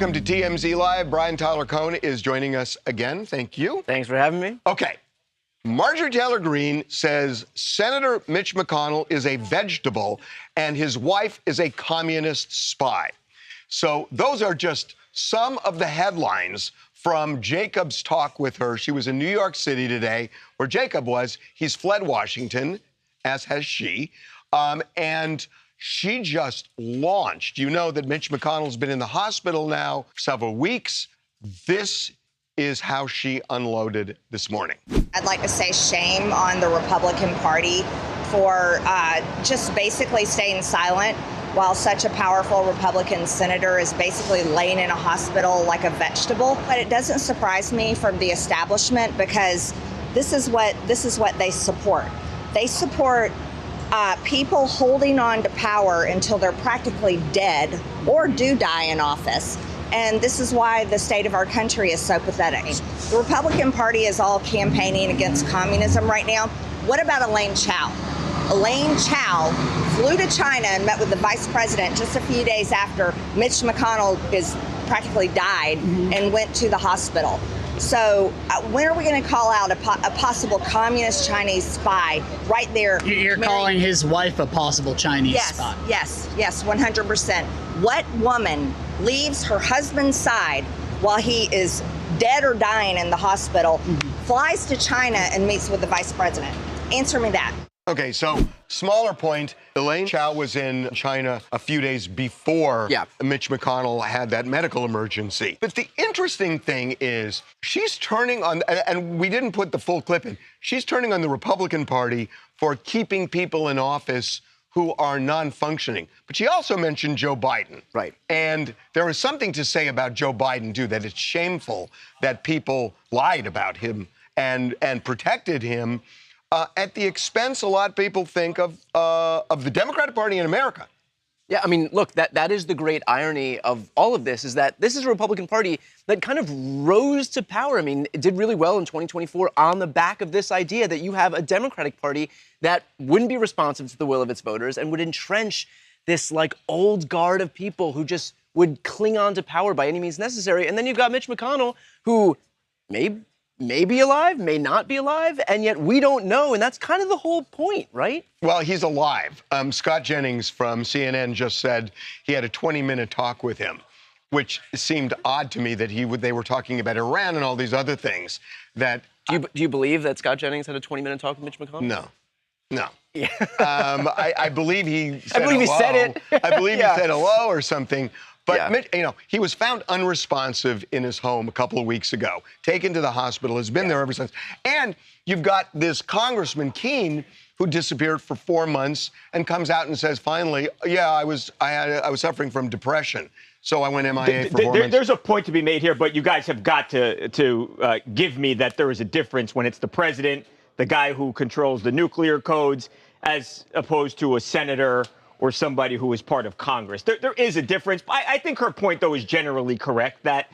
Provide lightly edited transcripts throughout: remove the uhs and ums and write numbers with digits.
Welcome to TMZ Live. Brian Tyler Cohen is joining us again. Thank you. Thanks for having me. Okay. Marjorie Taylor Greene says Senator Mitch McConnell is a vegetable and his wife is a communist spy. So those are just some of the headlines from Jacob's talk with her. She was in New York City today, where Jacob was. He's fled Washington, as has she. And she just launched. You know that Mitch McConnell's been in the hospital now for several weeks. This is how she unloaded this morning. I'd like to say shame on the Republican Party for just basically staying silent while such a powerful Republican senator is basically laying in a hospital like a vegetable. But it doesn't surprise me from the establishment, because this is what they support. They support people holding on to power until they're practically dead or do die in office. And this is why the state of our country is so pathetic. The Republican Party is all campaigning against communism right now. What about Elaine Chao? Elaine Chao flew to China and met with the vice president just a few days after Mitch McConnell practically died and went to the hospital. So when are we going to call out a possible communist Chinese spy right there? You're calling his wife a possible Chinese spy? Yes, 100%. What woman leaves her husband's side while he is dead or dying in the hospital, flies to China and meets with the vice president? Answer me that. Okay, so smaller point, Elaine Chao was in China a few days before Mitch McConnell had that medical emergency. But the interesting thing is she's turning on, and we didn't put the full clip in, she's turning on the Republican Party for keeping people in office who are non-functioning. But she also mentioned Joe Biden. Right. And there is something to say about Joe Biden, too, that it's shameful that people lied about him and protected him at the expense, a lot of people think, of the Democratic Party in America. Yeah, I mean, look, that is the great irony of all of this, is that this is a Republican Party that kind of rose to power. I mean, it did really well in 2024 on the back of this idea that you have a Democratic Party that wouldn't be responsive to the will of its voters and would entrench this, like, old guard of people who just would cling on to power by any means necessary. And then you've got Mitch McConnell, who may be alive, may not be alive, and yet we don't know, and that's kind of the whole point, right? Well, he's alive. Scott Jennings from CNN just said he had a 20-minute talk with him, which seemed odd to me that they were talking about Iran and all these other things. That do you believe that Scott Jennings had a 20-minute talk with Mitch McConnell? No. Yeah. I believe he said he said it. I believe he said hello or something. But, Mitch, you know, he was found unresponsive in his home a couple of weeks ago, taken to the hospital, has been there ever since. And you've got this Congressman Keene who disappeared for 4 months and comes out and says, finally, I was suffering from depression. So I went MIA for 4 months. There's a point to be made here, but you guys have got to give me that there is a difference when it's the president, the guy who controls the nuclear codes, as opposed to a senator or somebody who is part of Congress. There is a difference. I think her point, though, is generally correct, that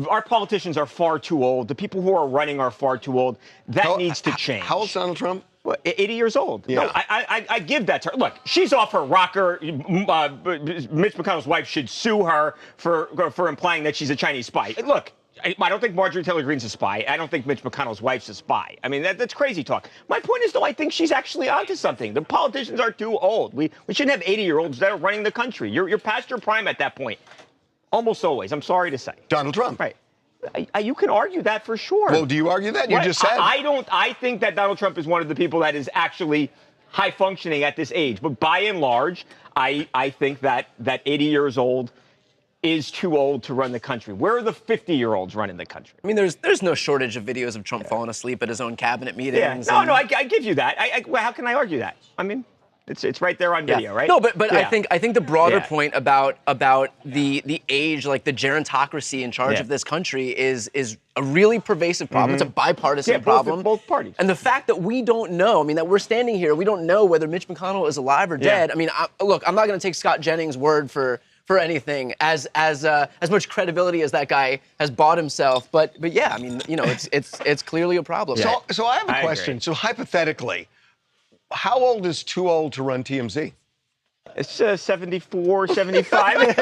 our politicians are far too old. The people who are running are far too old. That needs to change. How old's Donald Trump? Well, 80 years old. Yeah. No, I give that to her. Look, she's off her rocker. Mitch McConnell's wife should sue her for implying that she's a Chinese spy. Look, I don't think Marjorie Taylor Greene's a spy. I don't think Mitch McConnell's wife's a spy. I mean, that's crazy talk. My point is, though, I think she's actually onto something. The politicians are too old. We shouldn't have 80-year-olds that are running the country. You're past your prime at that point. Almost always, I'm sorry to say. Donald Trump. Right. You can argue that for sure. Well, do you argue that? You just said. I think that Donald Trump is one of the people that is actually high functioning at this age. But by and large, I think that 80 years old is too old to run the country. Where are the 50-year-olds running the country? I mean, there's no shortage of videos of Trump falling asleep at his own cabinet meetings. Yeah. No, I give you that. Well, how can I argue that? I mean, it's right there on video, right? No, but I think the broader point about the age, like the gerontocracy in charge of this country is a really pervasive problem. It's a bipartisan problem. Both parties. And the fact that we don't know, I mean, that we're standing here, we don't know whether Mitch McConnell is alive or dead. I mean, look, I'm not going to take Scott Jennings' word for anything as much credibility as that guy has bought himself. But yeah, I mean, you know, it's clearly a problem. So I have a question. So hypothetically, how old is too old to run TMZ? It's 74, 75.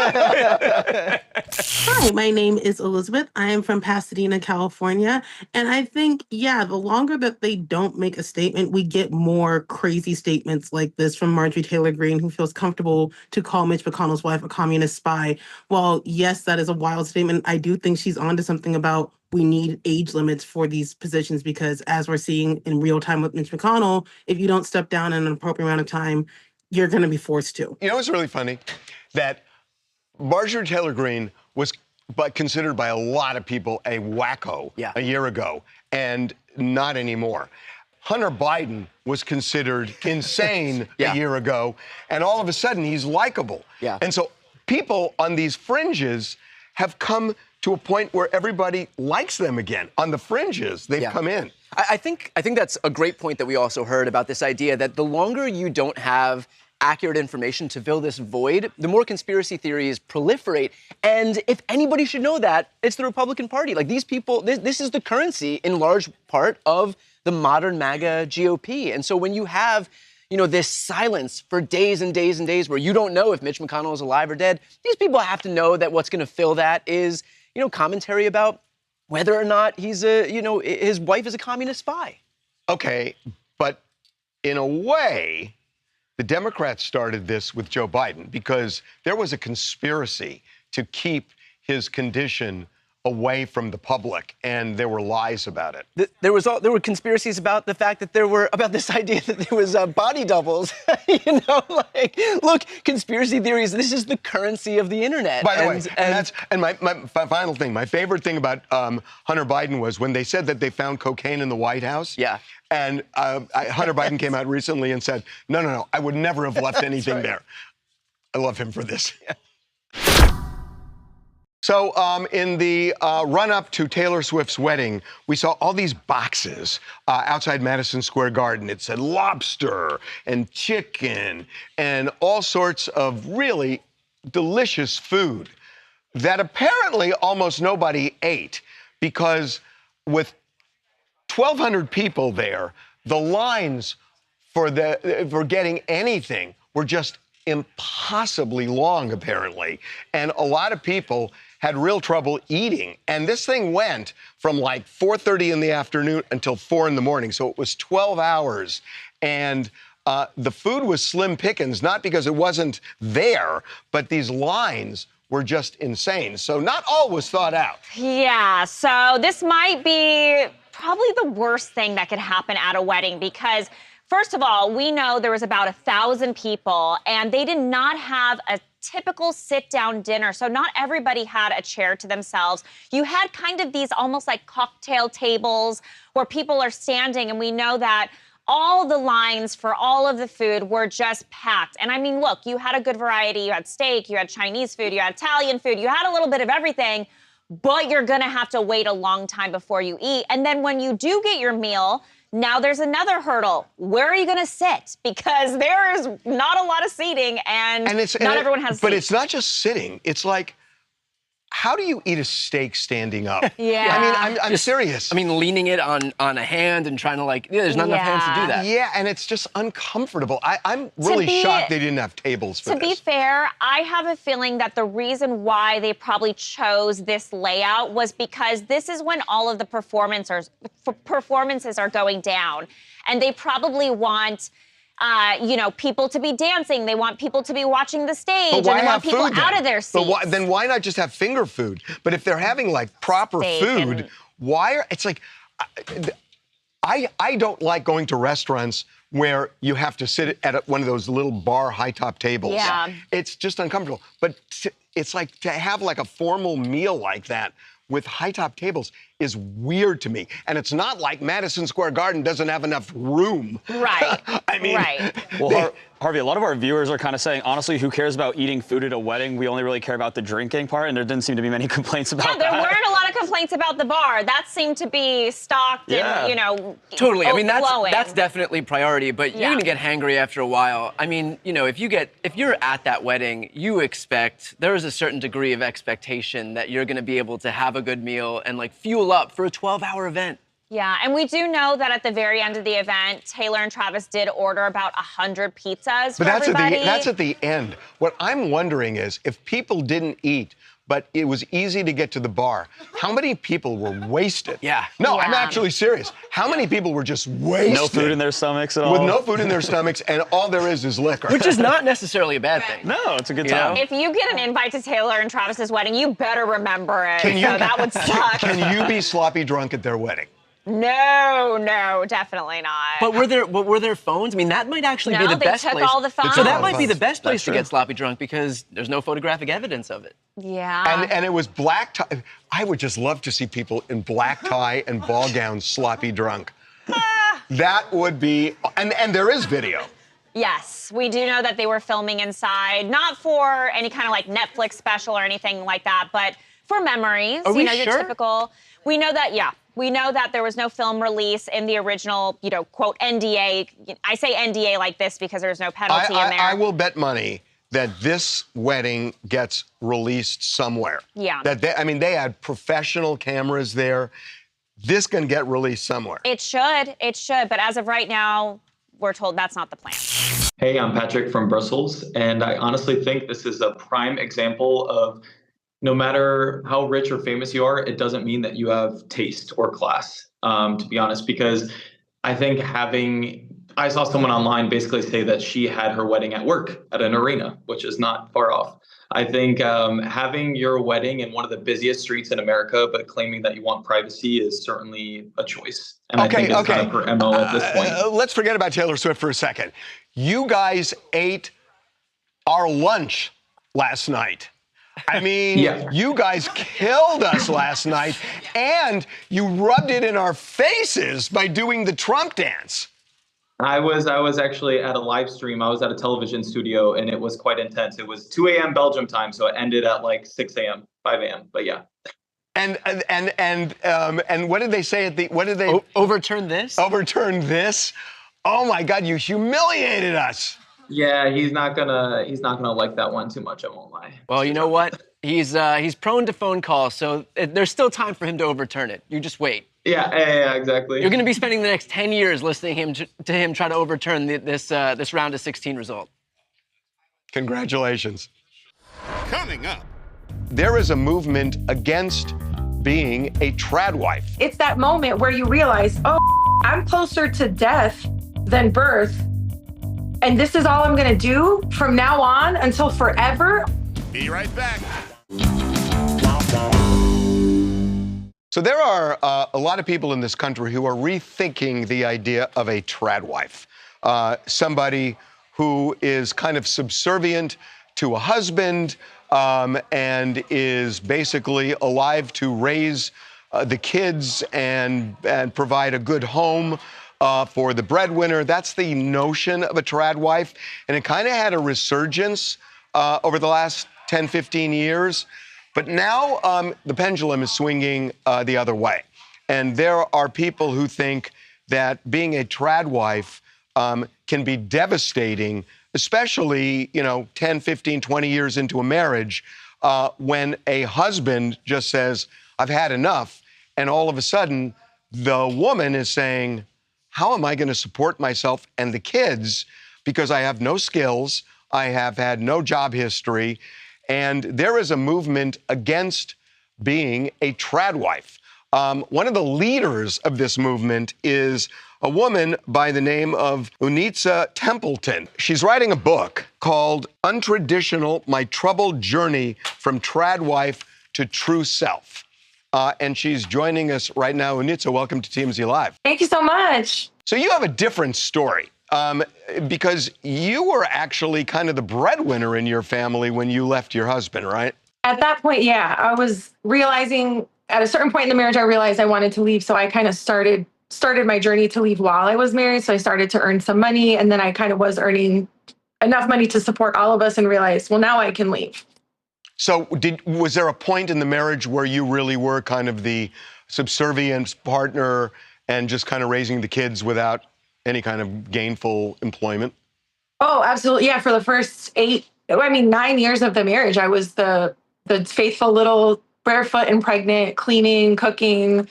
Hi, my name is Elizabeth. I am from Pasadena, California. And I think, yeah, the longer that they don't make a statement, we get more crazy statements like this from Marjorie Taylor Greene, who feels comfortable to call Mitch McConnell's wife a communist spy. While, yes, that is a wild statement, I do think she's onto something about we need age limits for these positions because as we're seeing in real time with Mitch McConnell, if you don't step down in an appropriate amount of time, you're going to be forced to. You know what's really funny? That Marjorie Taylor Greene was considered by a lot of people a wacko a year ago, and not anymore. Hunter Biden was considered insane a year ago, and all of a sudden he's likable. And so people on these fringes have come to a point where everybody likes them again. On the fringes, they've come in. I think that's a great point that we also heard about this idea that the longer you don't have accurate information to fill this void, the more conspiracy theories proliferate. And if anybody should know that, it's the Republican Party. Like these people, this is the currency in large part of the modern MAGA GOP. And so when you have, this silence for days and days and days where you don't know if Mitch McConnell is alive or dead, these people have to know that what's going to fill that is, commentary about whether or not he's his wife is a communist spy. Okay, but in a way, the Democrats started this with Joe Biden because there was a conspiracy to keep his condition away from the public, and there were lies about it. There were conspiracies about the fact that about this idea that there was body doubles. Look, conspiracy theories. This is the currency of the internet. By the way, my final thing. My favorite thing about Hunter Biden was when they said that they found cocaine in the White House. Yeah. And Hunter Biden came out recently and said, no, I would never have left anything there. I love him for this. Yeah. So in the run-up to Taylor Swift's wedding, we saw all these boxes outside Madison Square Garden. It said lobster and chicken and all sorts of really delicious food that apparently almost nobody ate because with 1,200 people there, the lines for getting anything were just impossibly long, apparently. And a lot of people had real trouble eating. And this thing went from like 4:30 in the afternoon until 4 in the morning. So it was 12 hours. And the food was slim pickings, not because it wasn't there, but these lines were just insane. So not all was thought out. Yeah, so this might be probably the worst thing that could happen at a wedding because first of all, we know there was about 1,000 people and they did not have a typical sit-down dinner. So not everybody had a chair to themselves. You had kind of these almost like cocktail tables where people are standing, and we know that all the lines for all of the food were just packed. And I mean, look, you had a good variety. You had steak, you had Chinese food, you had Italian food, you had a little bit of everything, but you're gonna have to wait a long time before you eat. And then when you do get your meal, now there's another hurdle. Where are you going to sit? Because there is not a lot of seating, and not everyone has seats. But it's not just sitting. It's like, how do you eat a steak standing up? Yeah. I mean, I'm serious. I mean, leaning it on a hand and trying to there's not enough hands to do that. Yeah, and it's just uncomfortable. I'm really shocked they didn't have tables for this. To be fair, I have a feeling that the reason why they probably chose this layout was because this is when all of the performances are going down. And they probably want people to be dancing. They want people to be watching the stage. And they want people out of their seats. But then why not just have finger food? But if they're having like proper food, it's like, I don't like going to restaurants where you have to sit at one of those little bar high top tables. Yeah. It's just uncomfortable. But it's like to have like a formal meal like that with high top tables is weird to me. And it's not like Madison Square Garden doesn't have enough room. Right. I mean, well, Harvey, a lot of our viewers are kind of saying, honestly, who cares about eating food at a wedding? We only really care about the drinking part, and there didn't seem to be many complaints about that. Yeah, there weren't a lot of complaints about the bar. That seemed to be stocked and, Totally. I mean, overflowing. that's definitely priority, but you're going to get hangry after a while. I mean, if you're at that wedding, there is a certain degree of expectation that you're going to be able to have a good meal and fuel up for a 12-hour event. Yeah, and we do know that at the very end of the event, Taylor and Travis did order about 100 pizzas for everybody. That's at the end. What I'm wondering is, if people didn't eat, but it was easy to get to the bar, how many people were wasted? Yeah. No, Yeah. I'm actually serious. How many people were just wasted? No food in their stomachs at all. With no food in their stomachs, and all there is liquor. Which is not necessarily a bad thing. No, it's a good You know? time. If you get an invite to Taylor and Travis's wedding, you better remember it. Can you- So that would suck. Can you be sloppy drunk at their wedding? No, definitely not. But were there phones? I mean, that might actually be No, the they best took place. all the phones. So that might be the best place That's to true. get sloppy drunk because there's no photographic evidence of it. Yeah. And it was black tie. I would just love to see people in black tie and ball gowns sloppy drunk. That would be, and there is video. Yes, we do know that they were filming inside, not for any kind of like Netflix special or anything like that, but for memories. Are we your sure? typical. We know that, yeah. We know that there was no film release in the original, quote, NDA. I say NDA like this because there's no penalty in there. I will bet money that this wedding gets released somewhere. Yeah. They had professional cameras there. This can get released somewhere. It should. But as of right now, we're told that's not the plan. Hey, I'm Patrick from Brussels, and I honestly think this is a prime example of no matter how rich or famous you are, it doesn't mean that you have taste or class, to be honest, because I think I saw someone online basically say that she had her wedding at work at an arena, which is not far off. I think having your wedding in one of the busiest streets in America, but claiming that you want privacy is certainly a choice. And I think it's kind of her MO at this point. Let's forget about Taylor Swift for a second. You guys ate our lunch last night. I mean, You guys killed us last night, and you rubbed it in our faces by doing the Trump dance. I was actually at a live stream. I was at a television studio, and it was quite intense. It was 2 a.m. Belgium time, so it ended at like 6 a.m., 5 a.m. But yeah. And what did they say at the? What did they overturn this? Overturn this? Oh my God! You humiliated us. Yeah, he's not gonna like that one too much. I won't lie. Well, you know what? He's prone to phone calls, so there's still time for him to overturn it. You just wait. Yeah, exactly. You're going to be spending the next 10 years listening to him try to overturn this round of 16 result. Congratulations. Coming up, there is a movement against being a tradwife. It's that moment where you realize, oh, I'm closer to death than birth. And this is all I'm going to do from now on until forever. be right back. So there are a lot of people in this country who are rethinking the idea of a tradwife, somebody who is kind of subservient to a husband and is basically alive to raise the kids and provide a good home for the breadwinner. That's the notion of a tradwife, and it kind of had a resurgence over the last 10, 15 years. But now the pendulum is swinging the other way. And there are people who think that being a tradwife can be devastating, especially, 10, 15, 20 years into a marriage, when a husband just says, I've had enough. And all of a sudden, the woman is saying, how am I going to support myself and the kids because I have no skills, I have had no job history, and there is a movement against being a tradwife. One of the leaders of this movement is a woman by the name of Unitza Templeton. She's writing a book called Untraditional: My Troubled Journey from Tradwife to True Self. And she's joining us right now. Unitza, welcome to TMZ Live. Thank you so much. So you have a different story. Because you were actually kind of the breadwinner in your family when you left your husband, right? At that point, yeah, I was realizing at a certain point in the marriage, I realized I wanted to leave. So I kind of started my journey to leave while I was married. So I started to earn some money, and then I kind of was earning enough money to support all of us and realized, well, now I can leave. So was there a point in the marriage where you really were kind of the subservient partner and just kind of raising the kids without any kind of gainful employment? Oh, absolutely. Yeah. For the first 9 years of the marriage, I was the faithful little barefoot and pregnant, cleaning, cooking,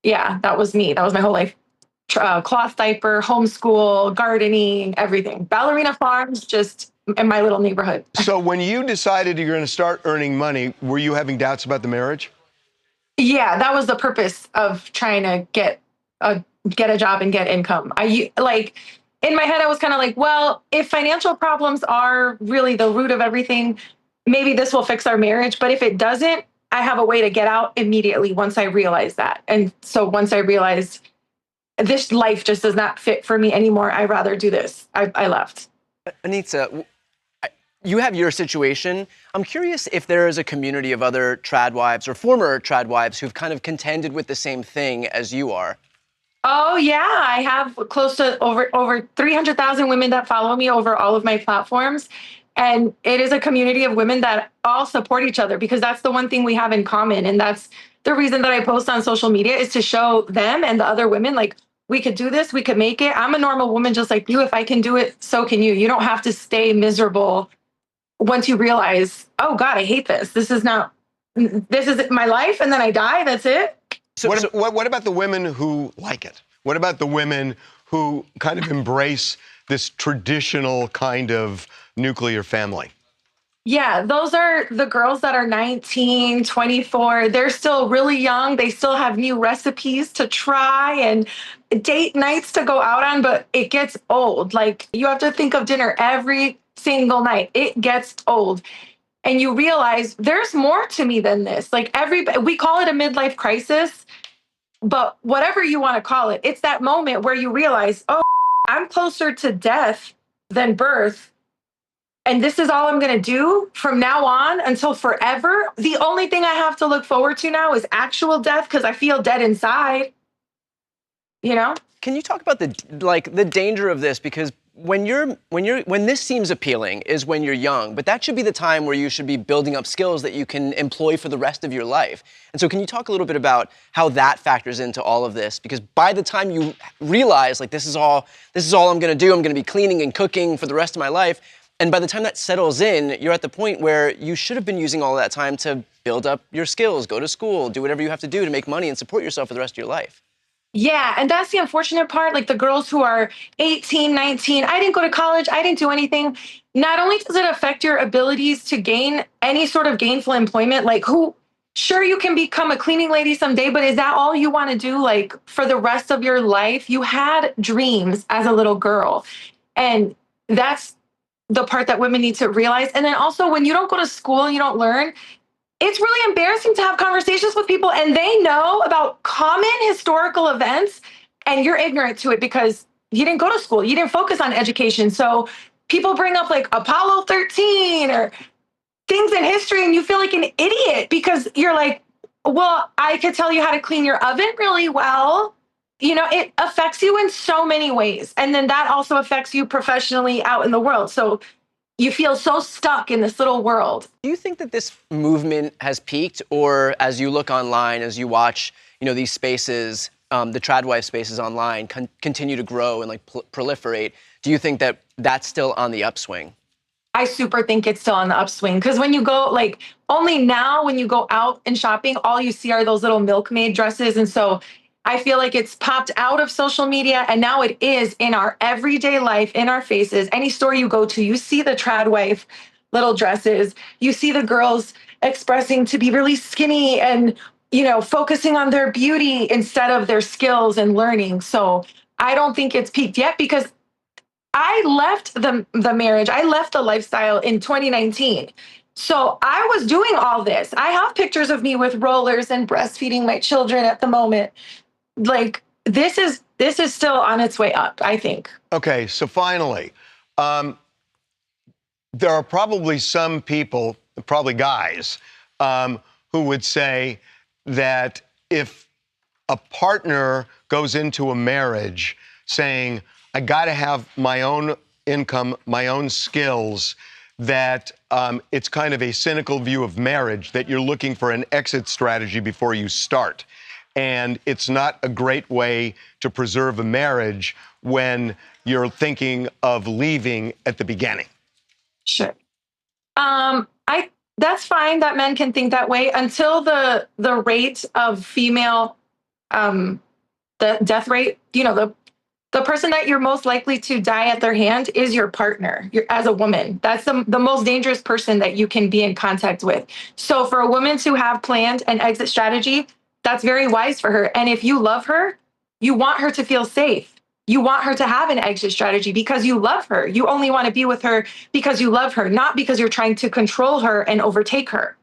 Yeah, that was me. That was my whole life. Cloth diaper, homeschool, gardening, everything. Ballerina farms, just in my little neighborhood. So when you decided you're going to start earning money, were you having doubts about the marriage? Yeah, that was the purpose of trying to get a job and get income. In my head, I was kind of like, well, if financial problems are really the root of everything, maybe this will fix our marriage. But if it doesn't, I have a way to get out immediately once I realize that. And so once I realized this life just does not fit for me anymore, I'd rather do this. I left. Anita, you have your situation. I'm curious if there is a community of other tradwives or former tradwives who've kind of contended with the same thing as you are. Oh yeah, I have close to over 300,000 women that follow me over all of my platforms. And it is a community of women that all support each other because that's the one thing we have in common. And that's the reason that I post on social media is to show them and the other women, like, we could do this, we could make it. I'm a normal woman just like you. If I can do it, so can you. You don't have to stay miserable once you realize, oh God, I hate this. This is my life. And then I die. That's it. What about the women who like it? What about the women who kind of embrace this traditional kind of nuclear family? Yeah, those are the girls that are 19, 24. They're still really young. They still have new recipes to try and date nights to go out on, but it gets old. Like, you have to think of dinner every single night. It gets old. And you realize there's more to me than this. Like, we call it a midlife crisis, but whatever you want to call it, it's that moment where you realize, oh, I'm closer to death than birth. And this is all I'm going to do from now on until forever. The only thing I have to look forward to now is actual death because I feel dead inside. You know? Can you talk about the danger of this? Because when this seems appealing is when you're young, but that should be the time where you should be building up skills that you can employ for the rest of your life. And so can you talk a little bit about how that factors into all of this? Because by the time you realize, like, this is all I'm going to do, I'm going to be cleaning and cooking for the rest of my life. And by the time that settles in, you're at the point where you should have been using all of that time to build up your skills, go to school, do whatever you have to do to make money and support yourself for the rest of your life. Yeah, and that's the unfortunate part. Like, the girls who are 18, 19, I didn't go to college, I didn't do anything. Not only does it affect your abilities to gain any sort of gainful employment, like, sure, you can become a cleaning lady someday, but is that all you want to do, like, for the rest of your life? You had dreams as a little girl. And that's the part that women need to realize. And then also, when you don't go to school and you don't learn, it's really embarrassing to have conversations with people and they know about common historical events and you're ignorant to it because you didn't go to school. You didn't focus on education. So people bring up like Apollo 13 or things in history and you feel like an idiot because you're like, well, I could tell you how to clean your oven really well. You know, it affects you in so many ways. And then that also affects you professionally out in the world. So you feel so stuck in this little world. Do you think that this movement has peaked, or as you look online, as you watch, these spaces, the Tradwife spaces online continue to grow and proliferate, do you think that that's still on the upswing? I super think it's still on the upswing because when you go, only now when you go out and shopping, all you see are those little milkmaid dresses. And so I feel like it's popped out of social media and now it is in our everyday life, in our faces. Any store you go to, you see the Tradwife little dresses. You see the girls expressing to be really skinny and, focusing on their beauty instead of their skills and learning. So I don't think it's peaked yet because I left the marriage. I left the lifestyle in 2019. So I was doing all this. I have pictures of me with rollers and breastfeeding my children at the moment. Like, this is still on its way up, I think. Okay, so finally, there are probably some people, probably guys, who would say that if a partner goes into a marriage saying, I got to have my own income, my own skills, that it's kind of a cynical view of marriage, that you're looking for an exit strategy before you start. And it's not a great way to preserve a marriage when you're thinking of leaving at the beginning. Sure. That's fine that men can think that way until the rate of female the death rate, the person that you're most likely to die at their hand is your partner. As a woman, that's the most dangerous person that you can be in contact with. So for a woman to have planned an exit strategy, that's very wise for her. And if you love her, you want her to feel safe. You want her to have an exit strategy because you love her. You only want to be with her because you love her, not because you're trying to control her and overtake her.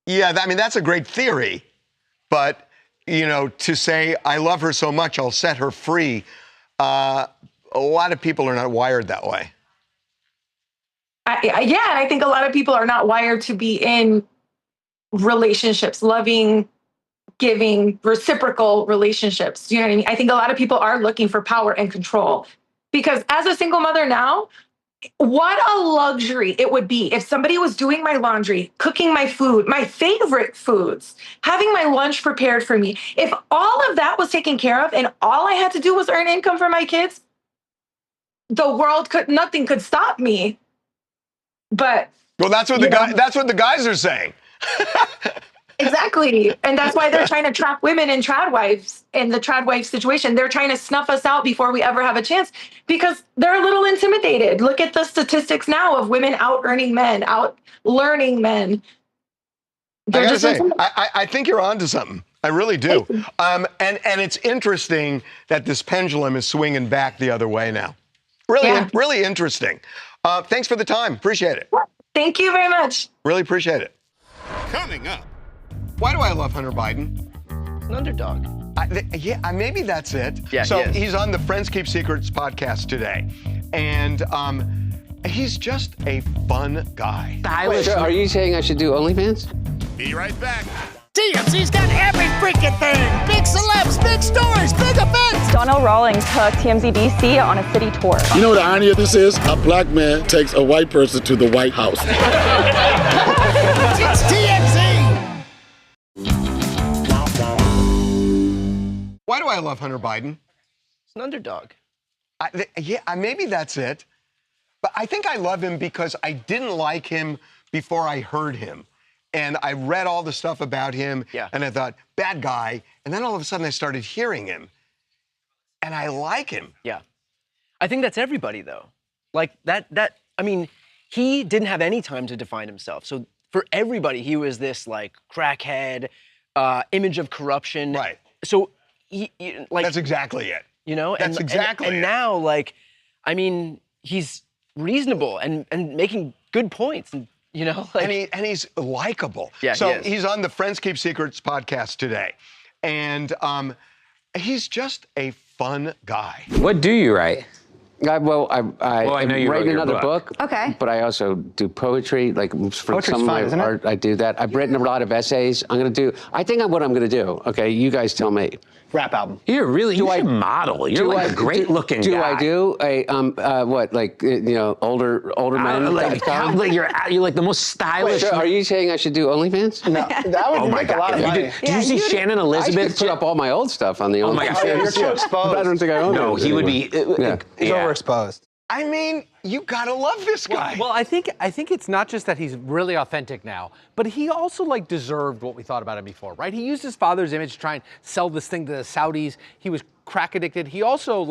Yeah, I mean, that's a great theory. But, to say, I love her so much, I'll set her free, a lot of people are not wired that way. I think a lot of people are not wired to be in relationships, loving, giving, reciprocal relationships. You know what I mean? I think a lot of people are looking for power and control. Because as a single mother now, what a luxury it would be if somebody was doing my laundry, cooking my food, my favorite foods, having my lunch prepared for me. If all of that was taken care of and all I had to do was earn income for my kids, nothing could stop me. But well, that's what the guys are saying. Exactly. And that's why they're trying to trap women in Tradwives, in the Tradwife situation. They're trying to snuff us out before we ever have a chance because they're a little intimidated. Look at the statistics now of women out earning men, out learning men. I gotta say, I think you're onto something. I really do. And it's interesting that this pendulum is swinging back the other way now. Really interesting. Thanks for the time. Appreciate it. Thank you very much. Really appreciate it. Coming up. Why do I love Hunter Biden? An underdog. Maybe that's it. Yeah, so he is. He's on the Friends Keep Secrets podcast today. And he's just a fun guy. Wait, are you saying I should do OnlyFans? Be right back. TMZ's got every freaking thing. Big celebs, big stories, big events. Donnell Rawlings took TMZ DC on a city tour. You know what the irony of this is? A black man takes a white person to the White House. It's TMZ. Why do I love Hunter Biden? It's an underdog. Maybe that's it. But I think I love him because I didn't like him before I heard him. And I read all the stuff about him, and I thought, bad guy. And then all of a sudden I started hearing him, and I like him. Yeah. I think that's everybody, though. Like, I mean, he didn't have any time to define himself. So for everybody, he was this, like, crackhead, image of corruption. Right. So, that's exactly it. That's exactly it. And now, like, I mean, he's reasonable and making good points. And, and he's likable. Yeah, so he is. He's on the Friends Keep Secrets podcast today. And he's just a fun guy. What do you write? I know you write wrote your another book. Okay. But I also do poetry. Like for Poetry's some fun, of isn't my it? art, I do that. I've written a lot of essays. what I'm going to do. Okay, you guys tell me. Rap album. You should model. You're like a great looking guy. Do I do a older men? You're like the most stylish. Wait, are you saying I should do OnlyFans? No, that would make a lot of money. Did you see Shannon Elizabeth? I could put up all my old stuff on the OnlyFans. Oh my God. You're too exposed. I don't think I own it. No, he would be. He's overexposed. I mean, you gotta love this guy. Well, I think it's not just that he's really authentic now, but he also deserved what we thought about him before, right? He used his father's image to try and sell this thing to the Saudis. He was crack addicted. He also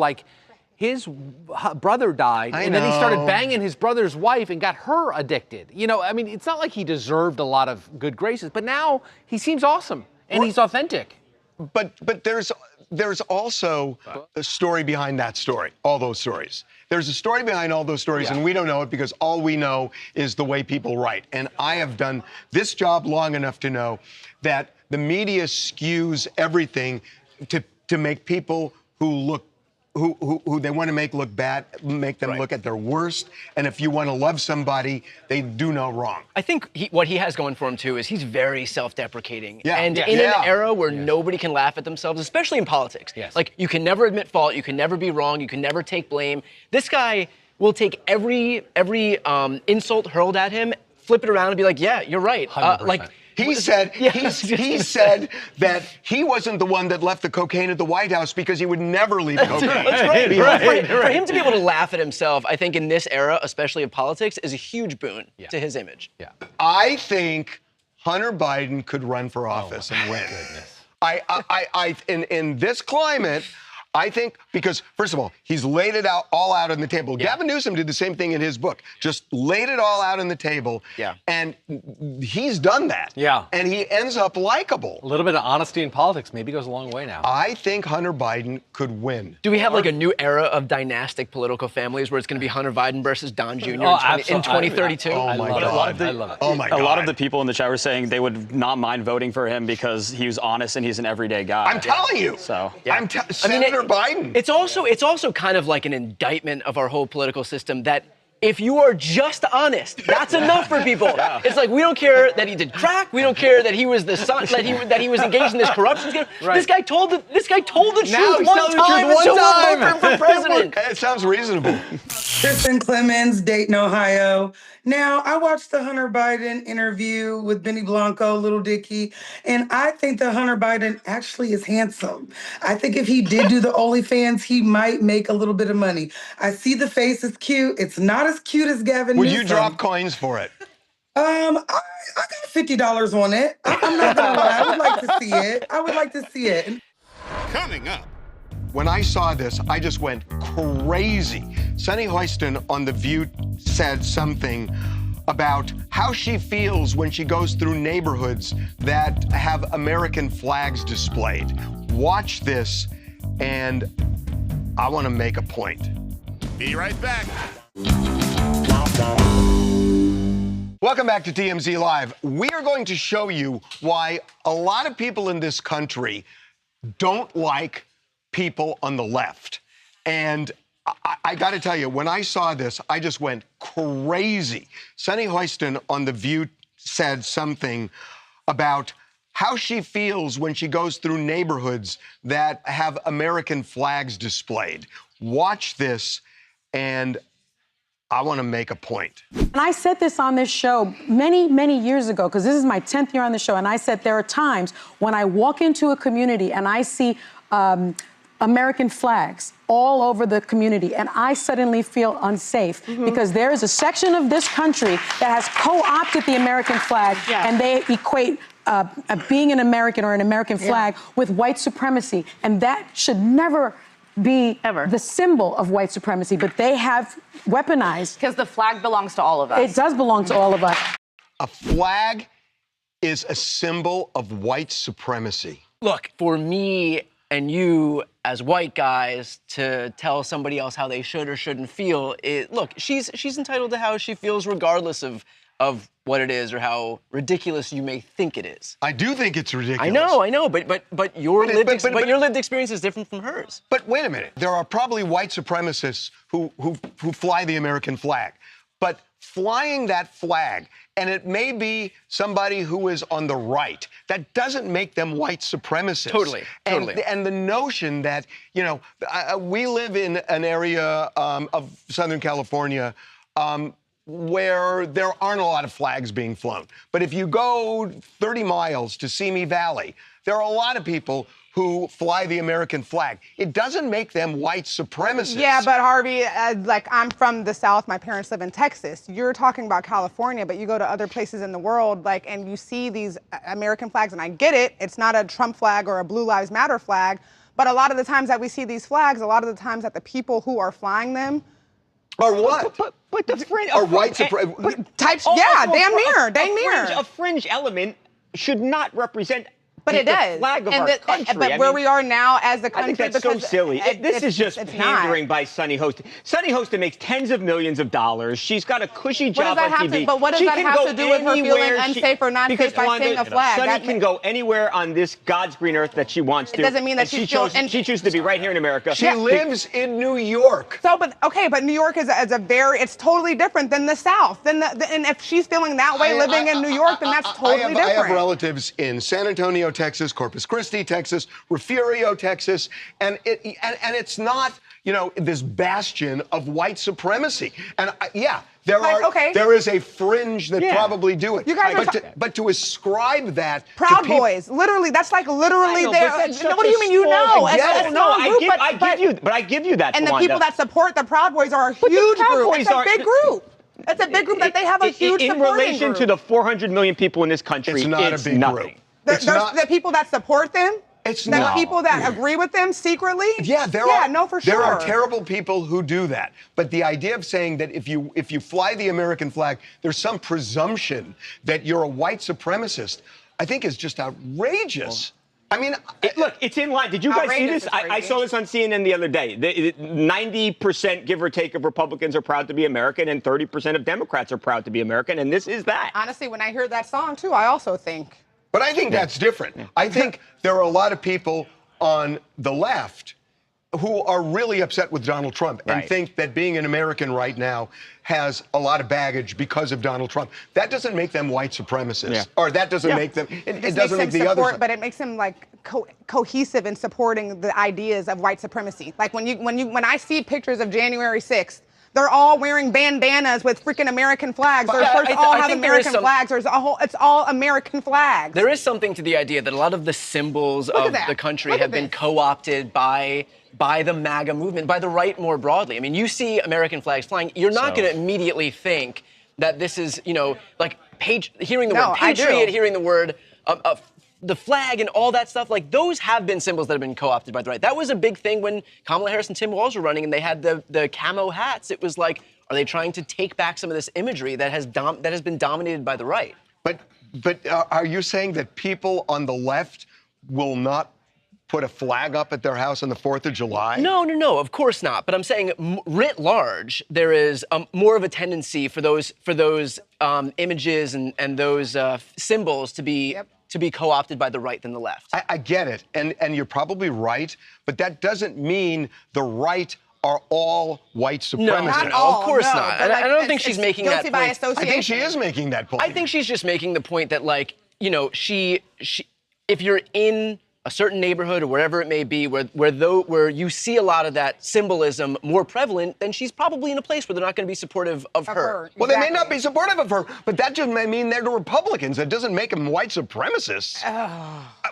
his brother died, and then he started banging his brother's wife and got her addicted. I mean, it's not like he deserved a lot of good graces, but now he seems awesome and he's authentic. But there's also a story behind that story, all those stories. There's a story behind all those stories, and we don't know it because all we know is the way people write. And I have done this job long enough to know that the media skews everything to make people who they want to make look bad, make them look at their worst. And if you want to love somebody, they do no wrong. I think what he has going for him, too, is he's very self-deprecating. Yeah. And in an era where nobody can laugh at themselves, especially in politics. Yes. Like, you can never admit fault. You can never be wrong. You can never take blame. This guy will take every insult hurled at him, flip it around and be like, yeah, you're right. 100%. He said he said that he wasn't the one that left the cocaine at the White House because he would never leave cocaine. That's right. For him to be able to laugh at himself, I think in this era, especially of politics, is a huge boon to his image. Yeah. I think Hunter Biden could run for office and win. In this climate, I think, because, first of all, he's laid it out all out on the table. Yeah. Gavin Newsom did the same thing in his book. Just laid it all out on the table. Yeah. And he's done that. Yeah. And he ends up likable. A little bit of honesty in politics maybe goes a long way now. I think Hunter Biden could win. Do we have like a new era of dynastic political families where it's going to be Hunter Biden versus Don Jr. in 2032? Oh, my God. I love it. Oh, my God. A lot of the people in the chat were saying they would not mind voting for him because he was honest and he's an everyday guy. I'm telling you. So, yeah. Senator Biden. It's also kind of like an indictment of our whole political system that if you are just honest, that's enough for people. Yeah. It's like we don't care that he did crack. We don't care that he was the son, that he was engaged in this corruption scandal. Right. This guy told the truth now he's one time for president. It sounds reasonable. Kristen Clemens, Dayton, Ohio. Now, I watched the Hunter Biden interview with Benny Blanco, Little Dicky, and I think that Hunter Biden actually is handsome. I think if he did do the OnlyFans, he might make a little bit of money. I see the face is cute. It's not as cute as Gavin Newsom. Would you drop coins for it? I got $50 on it. I'm not gonna lie. I would like to see it. Coming up. When I saw this, I just went crazy. Sunny Hoiston on The View said something about how she feels when she goes through neighborhoods that have American flags displayed. Watch this, and I want to make a point. Be right back. Welcome back to TMZ Live. We are going to show you why a lot of people in this country don't like people on the left. And I got to tell you, when I saw this, I just went crazy. Sunny Hoiston on The View said something about how she feels when she goes through neighborhoods that have American flags displayed. Watch this, and I want to make a point. And I said this on this show many, many years ago, because this is my 10th year on the show, and I said there are times when I walk into a community and I see American flags all over the community, and I suddenly feel unsafe because there is a section of this country that has co-opted the American flag, and they equate being an American or an American flag with white supremacy, and that should never be the symbol of white supremacy, but they have weaponized. Because the flag belongs to all of us. It does belong to all of us. A flag is a symbol of white supremacy. Look, for me and you as white guys to tell somebody else how they should or shouldn't feel, look, she's entitled to how she feels regardless of what it is or how ridiculous you may think it is. I do think it's ridiculous. I know, but your lived experience is different from hers. But wait a minute, there are probably white supremacists who fly the American flag, but flying that flag, and it may be somebody who is on the right, that doesn't make them white supremacists. Totally. And the notion that, you know, we live in an area of Southern California where there aren't a lot of flags being flown. But if you go 30 miles to Simi Valley, there are a lot of people who fly the American flag. It doesn't make them white supremacists. Yeah, but Harvey, like I'm from the South, my parents live in Texas. You're talking about California, but you go to other places in the world, like, and you see these American flags, and I get it, it's not a Trump flag or a Blue Lives Matter flag, but a lot of the times that we see these flags, a lot of the times that the people who are flying them are what? But the fringe are white supremacists. Types, yeah, damn near. A fringe element should not represent But it does. The flag of our country. But where we are now as a country, I think that's so silly. This is just pandering by Sunny Hoiston. Sunny Hoiston makes tens of millions of dollars. She's got a cushy job on TV. But what does that have to do with her feeling unsafe or not safe by seeing a flag? Sunny can go anywhere on this God's green earth that she wants to. It doesn't mean that she chooses to be right here in America. She lives in New York. So, but New York is it's totally different than the South. And if she's feeling that way living in New York, then that's totally different. I have relatives in San Antonio, Texas, Corpus Christi, Texas, Refugio, Texas, and it's not, you know, this bastion of white supremacy. And there is a fringe that probably do it. You guys but to ascribe that Proud to Boys, literally, that's like literally know, there. What do you mean you know? I give you that. And the people that support the Proud Boys are a huge group. It's a big group. It's a big group that they have a huge supporting group. In relation to the 400 million people in this country, it's not a big nothing. group. The people that support them, It's that not. people that agree with them secretly. Yeah, there are terrible people who do that. But the idea of saying that if you fly the American flag, there's some presumption that you're a white supremacist, I think is just outrageous. I mean, look, it's in line. Did you guys see this? I saw this on CNN the other day. 90% give or take of Republicans are proud to be American, and 30% of Democrats are proud to be American, and this is that. Honestly, when I hear that song too, I also think. But I think that's different. I think there are a lot of people on the left who are really upset with Donald Trump and think that being an American right now has a lot of baggage because of Donald Trump. That doesn't make them white supremacists, or that doesn't make them. It doesn't make the other. But it makes them like cohesive in supporting the ideas of white supremacy. Like when I see pictures of January 6th. They're all wearing bandanas with freaking American flags. They all have American flags. It's all American flags. There is something to the idea that a lot of the symbols of the country have been co-opted by the MAGA movement, by the right more broadly. I mean, you see American flags flying, you're not going to immediately think that this is, like hearing the word patriot, hearing the word the flag and all that stuff, like those have been symbols that have been co-opted by the right. That was a big thing when Kamala Harris and Tim Walz were running and they had the camo hats. It was like, are they trying to take back some of this imagery that has been dominated by the right? But are you saying that people on the left will not put a flag up at their house on the 4th of July? No, of course not. But I'm saying writ large, there is more of a tendency for those images and those symbols to be co-opted by the right than the left. I get it, and you're probably right, but that doesn't mean the right are all white supremacists. No, not all, of course not. I don't think she's making that point. I think she is making that point. I think she's just making the point that, like, she if you're in a certain neighborhood or wherever it may be, where you see a lot of that symbolism more prevalent, then she's probably in a place where they're not going to be supportive of her. Well, they may not be supportive of her, but that just may mean they're the Republicans. It doesn't make them white supremacists.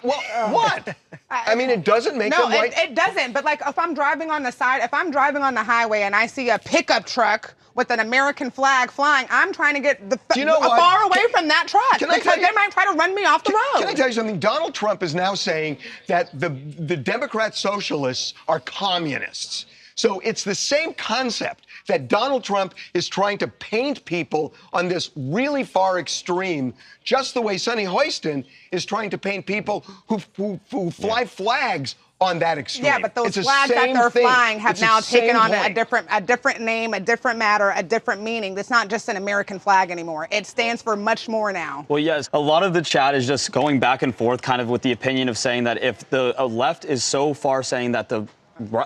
What? I mean, it doesn't make them white. No, it doesn't. But like, if I'm driving on the highway and I see a pickup truck with an American flag flying, I'm trying to get far away from that truck because they might try to run me off the road. Can I tell you something? Donald Trump is now saying that the Democrat socialists are communists. So it's the same concept that Donald Trump is trying to paint people on this really far extreme, just the way Sonny Hoiston is trying to paint people who fly flags on that extreme. Yeah, but those flags that they're flying have now taken on a different name, a different matter, a different meaning. It's not just an American flag anymore. It stands for much more now. Well, yes, a lot of the chat is just going back and forth kind of with the opinion of saying that if the left is so far saying that the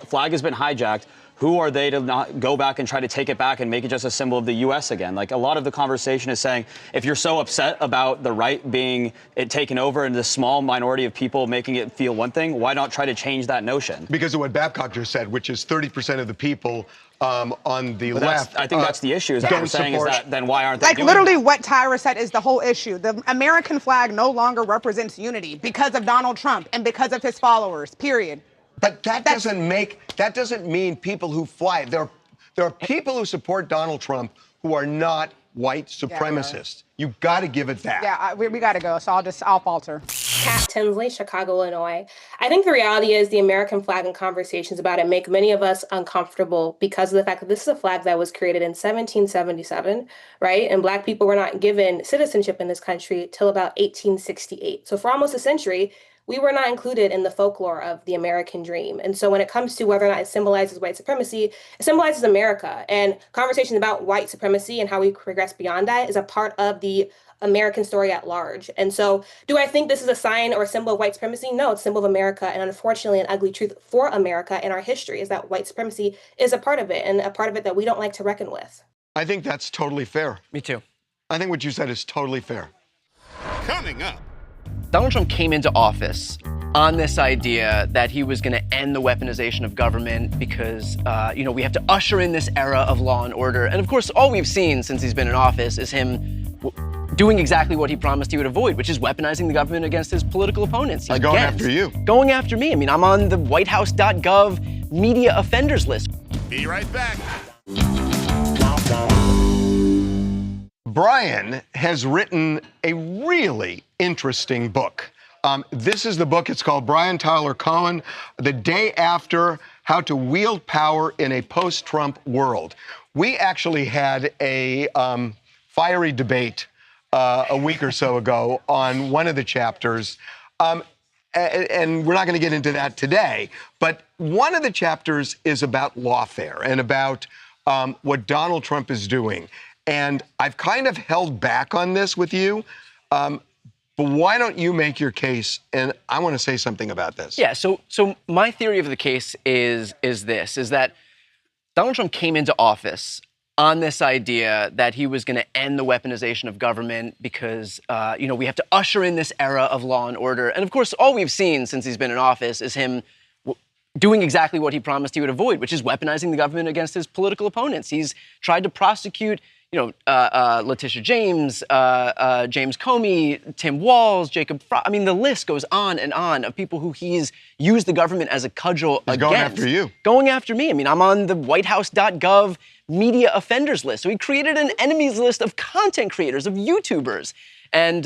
flag has been hijacked, who are they to not go back and try to take it back and make it just a symbol of the U.S. again? Like, a lot of the conversation is saying, if you're so upset about the right being taken over and the small minority of people making it feel one thing, why not try to change that notion? Because of what Babcock just said, which is 30% of the people on the left. I think that's the issue. Is that I'm saying is that then why aren't they doing literally that? What Tyra said is the whole issue. The American flag no longer represents unity because of Donald Trump and because of his followers, period. But that doesn't mean people who fly. There are people who support Donald Trump who are not white supremacists. You got to give it that. Yeah, we got to go. So I'll falter. Kat Tinsley, Chicago, Illinois. I think the reality is the American flag and conversations about it make many of us uncomfortable because of the fact that this is a flag that was created in 1777, right? And Black people were not given citizenship in this country till about 1868. So for almost a century, we were not included in the folklore of the American dream. And so when it comes to whether or not it symbolizes white supremacy, it symbolizes America. And conversations about white supremacy and how we progress beyond that is a part of the American story at large. And so do I think this is a sign or a symbol of white supremacy? No, it's a symbol of America. And unfortunately, an ugly truth for America and our history is that white supremacy is a part of it, and a part of it that we don't like to reckon with. I think that's totally fair. Me too. I think what you said is totally fair. Coming up. Donald Trump came into office on this idea that he was going to end the weaponization of government because, we have to usher in this era of law and order. And of course, all we've seen since he's been in office is him doing exactly what he promised he would avoid, which is weaponizing the government against his political opponents. Like going after you. Going after me. I mean, I'm on the whitehouse.gov media offenders list. Be right back. Brian has written a really interesting book This is the book. It's called Brian Tyler Cohen, The Day After: How to Wield Power in a Post-Trump World. We actually had a fiery debate a week or so ago on one of the chapters. And we're not going to get into that today. But one of the chapters is about lawfare and about what Donald Trump is doing. And I've kind of held back on this with you. But why don't you make your case? And I want to say something about this. Yeah, so my theory of the case is that Donald Trump came into office on this idea that he was going to end the weaponization of government because, we have to usher in this era of law and order. And of course, all we've seen since he's been in office is him doing exactly what he promised he would avoid, which is weaponizing the government against his political opponents. He's tried to prosecute Letitia James, James Comey, Tim Walz, Jacob Frost. I mean, the list goes on and on of people who he's used the government as a cudgel against. Going after you. Going after me. I mean, I'm on the whitehouse.gov media offenders list. So he created an enemies list of content creators, of YouTubers, and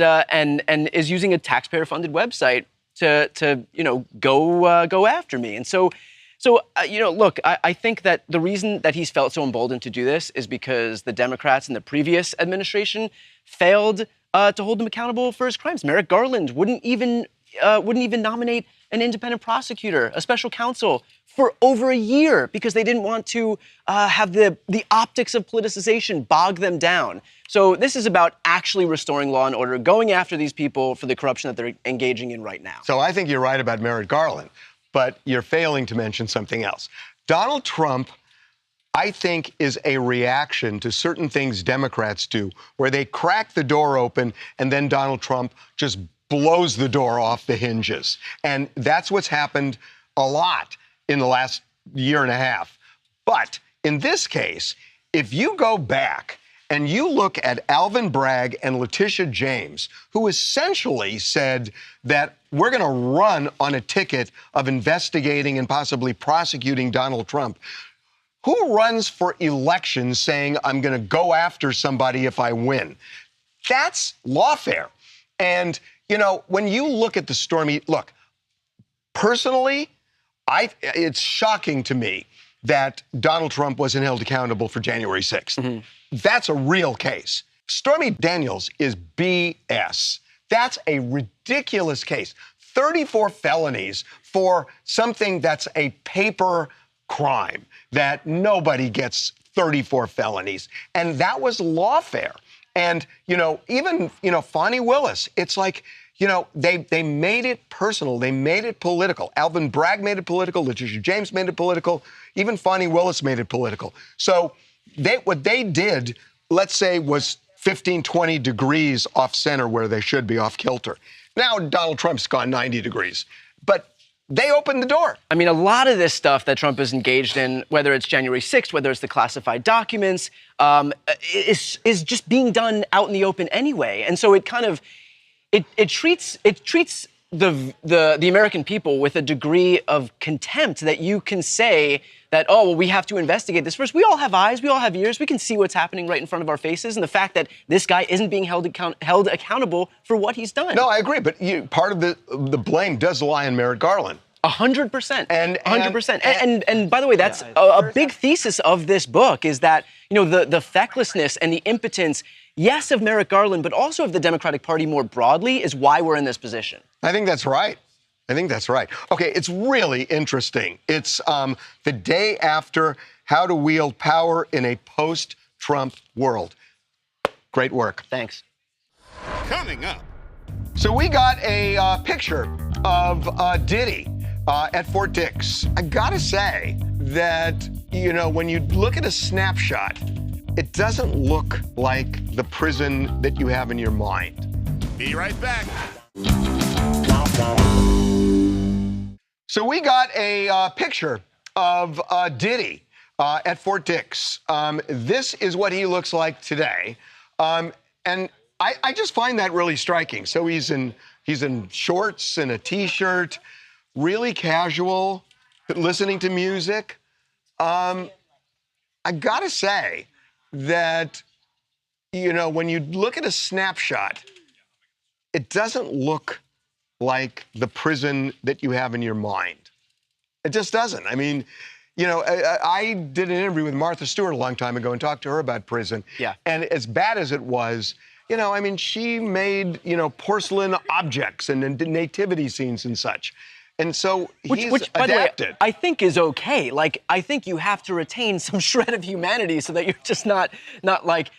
is using a taxpayer-funded website to go after me. And so look, I think that the reason that he's felt so emboldened to do this is because the Democrats in the previous administration failed to hold him accountable for his crimes. Merrick Garland wouldn't even nominate an independent prosecutor, a special counsel, for over a year because they didn't want to have the optics of politicization bog them down. So this is about actually restoring law and order, going after these people for the corruption that they're engaging in right now. So I think you're right about Merrick Garland, but you're failing to mention something else. Donald Trump, I think, is a reaction to certain things Democrats do, where they crack the door open and then Donald Trump just blows the door off the hinges. And that's what's happened a lot in the last year and a half. But in this case, if you go back and you look at Alvin Bragg and Letitia James, who essentially said that we're going to run on a ticket of investigating and possibly prosecuting Donald Trump. Who runs for elections saying, I'm going to go after somebody if I win? That's lawfare. And, when you look at the Stormy, look, personally, it's shocking to me that Donald Trump wasn't held accountable for January 6th. Mm-hmm. That's a real case. Stormy Daniels is BS. That's a ridiculous case. 34 felonies for something that's a paper crime, that nobody gets 34 felonies. And that was lawfare. And, even, Fonnie Willis, it's like, they made it personal. They made it political. Alvin Bragg made it political. Letitia James made it political. Even Fonnie Willis made it political. So what they did, let's say, was 15, 20 degrees off center where they should be, off kilter. Now Donald Trump's gone 90 degrees. But they opened the door. I mean, a lot of this stuff that Trump is engaged in, whether it's January 6th, whether it's the classified documents, is just being done out in the open anyway. And so it kind of it treats the American people with a degree of contempt that you can say that, oh, well, we have to investigate this first. We all have eyes. We all have ears. We can see what's happening right in front of our faces. And the fact that this guy isn't being held accountable for what he's done. No, I agree. But part of the blame does lie on Merrick Garland. 100%. And 100%. And by the way, that's a big thesis of this book is that, the fecklessness and the impotence, yes, of Merrick Garland, but also of the Democratic Party more broadly, is why we're in this position. I think that's right. Okay, it's really interesting. It's the day after: How to Wield Power in a Post-Trump World. Great work. Thanks. Coming up. So we got a picture of Diddy at Fort Dix. I gotta say that, when you look at a snapshot, it doesn't look like the prison that you have in your mind. Be right back. So we got a picture of Diddy at Fort Dix. This is what he looks like today. And I just find that really striking. So he's in shorts and a T-shirt, really casual, listening to music. I gotta say that, when you look at a snapshot, it doesn't look like the prison that you have in your mind. It just doesn't. I mean, you know, I did an interview with Martha Stewart a long time ago and talked to her about prison. Yeah. And as bad as it was, you know, I mean, she made, you know, porcelain objects and nativity scenes and such. And so he's which, by adapted. the way, I think is okay. Like, I think you have to retain some shred of humanity so that you're just not like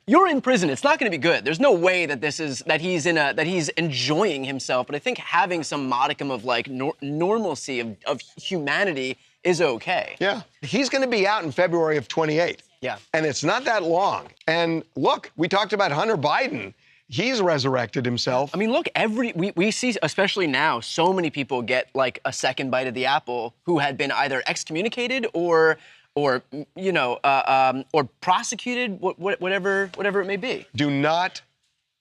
you're in prison. It's not going to be good. There's no way that he's enjoying himself. But I think having some modicum of like normalcy of humanity is okay. Yeah. He's going to be out in February of 28. Yeah. And it's not that long. And look, we talked about Hunter Biden. He's resurrected himself. I mean, look, we see, especially now, so many people get like a second bite of the apple who had been either excommunicated or you know, or prosecuted, whatever it may be. Do not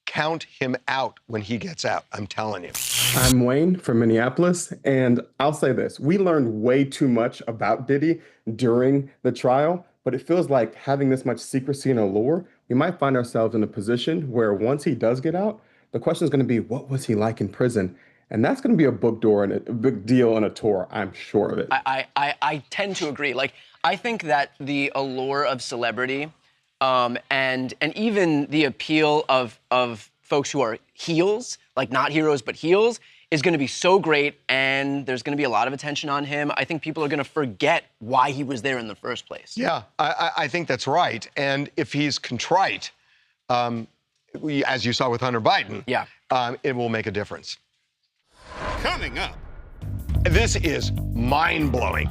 count him out when he gets out, I'm telling you. I'm Wayne from Minneapolis, and I'll say this. We learned way too much about Diddy during the trial, but it feels like having this much secrecy and allure, we might find ourselves in a position where once he does get out, the question is going to be, what was he like in prison? And that's going to be a big deal on a tour, I'm sure of it. I tend to agree. Like, I think that the allure of celebrity and even the appeal of folks who are heels, like not heroes but heels, is going to be so great, and there's going to be a lot of attention on him. I think people are going to forget why he was there in the first place. Yeah, I think that's right. And if he's contrite, as you saw with Hunter Biden, yeah, it will make a difference. Coming up. This is mind-blowing.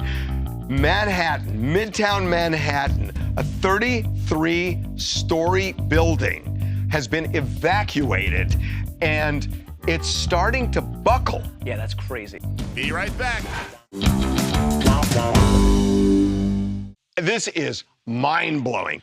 Manhattan, Midtown Manhattan, a 33-story building has been evacuated, and it's starting to buckle. Yeah, that's crazy. Be right back. This is mind-blowing.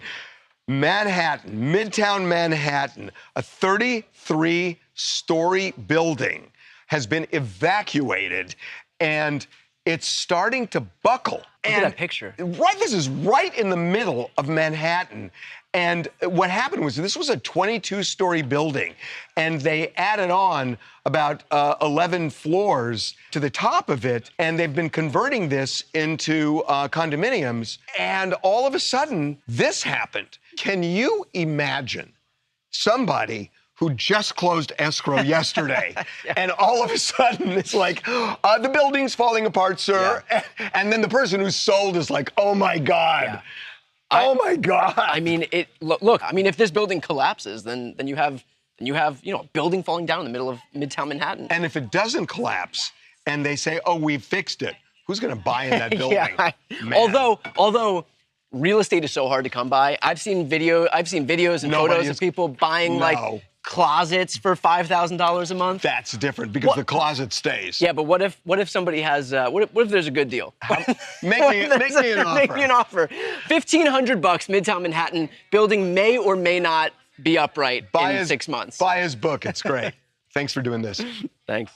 Manhattan, Midtown Manhattan, a 33-story building has been evacuated, and it's starting to buckle. Look at that picture. Right, this is right in the middle of Manhattan. And what happened was this was a 22-story building, and they added on about 11 floors to the top of it, and they've been converting this into condominiums. And all of a sudden, this happened. Can you imagine somebody who just closed escrow yesterday, yeah, and all of a sudden it's like, the building's falling apart, sir. Yeah. And then the person who sold is like, oh my God. Yeah. Oh my God! I mean, look. I mean, if this building collapses, then you have a building falling down in the middle of Midtown Manhattan. And if it doesn't collapse, and they say, "Oh, we fixed it," who's going to buy in that building? Yeah, although real estate is so hard to come by. I've seen videos and photos of people buying like closets for $5,000 a month. That's different because the closet stays. Yeah, but what if somebody has what if there's a good deal? Make me an offer. Make me an offer. $1,500, Midtown Manhattan. Building may or may not be upright in 6 months. Buy his book. It's great. Thanks for doing this. Thanks.